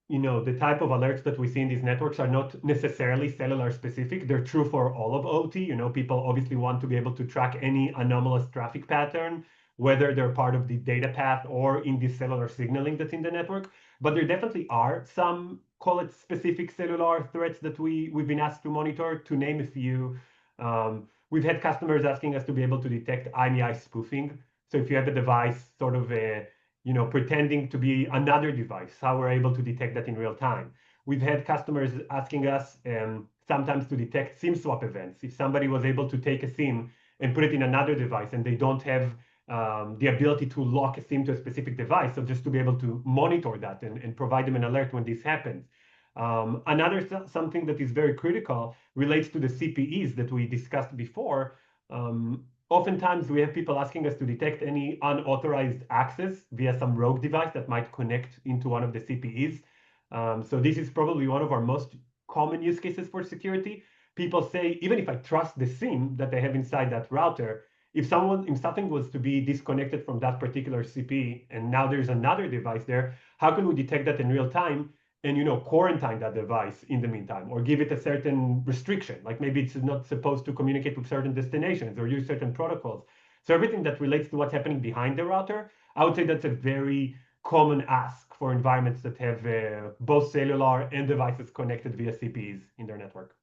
the type of alerts that we see in these networks are not necessarily cellular specific. They're true for all of OT. People obviously want to be able to track any anomalous traffic pattern, whether they're part of the data path or in the cellular signaling that's in the network. But there definitely are some, call it specific cellular threats that we've been asked to monitor. To name a few, we've had customers asking us to be able to detect IMEI spoofing. So if you have a device sort of pretending to be another device, how we're able to detect that in real time. We've had customers asking us sometimes to detect SIM swap events. If somebody was able to take a SIM and put it in another device and they don't have the ability to lock a SIM to a specific device, so just to be able to monitor that and provide them an alert when this happens. Something that is very critical relates to the CPEs that we discussed before. Oftentimes, we have people asking us to detect any unauthorized access via some rogue device that might connect into one of the CPEs. So this is probably one of our most common use cases for security. People say, even if I trust the SIM that they have inside that router, if something was to be disconnected from that particular CPE and now there's another device there, how can we detect that in real time and quarantine that device in the meantime, or give it a certain restriction, like maybe it's not supposed to communicate with certain destinations or use certain protocols. So everything that relates to what's happening behind the router, I would say that's a very common ask for environments that have both cellular and devices connected via CPEs in their network.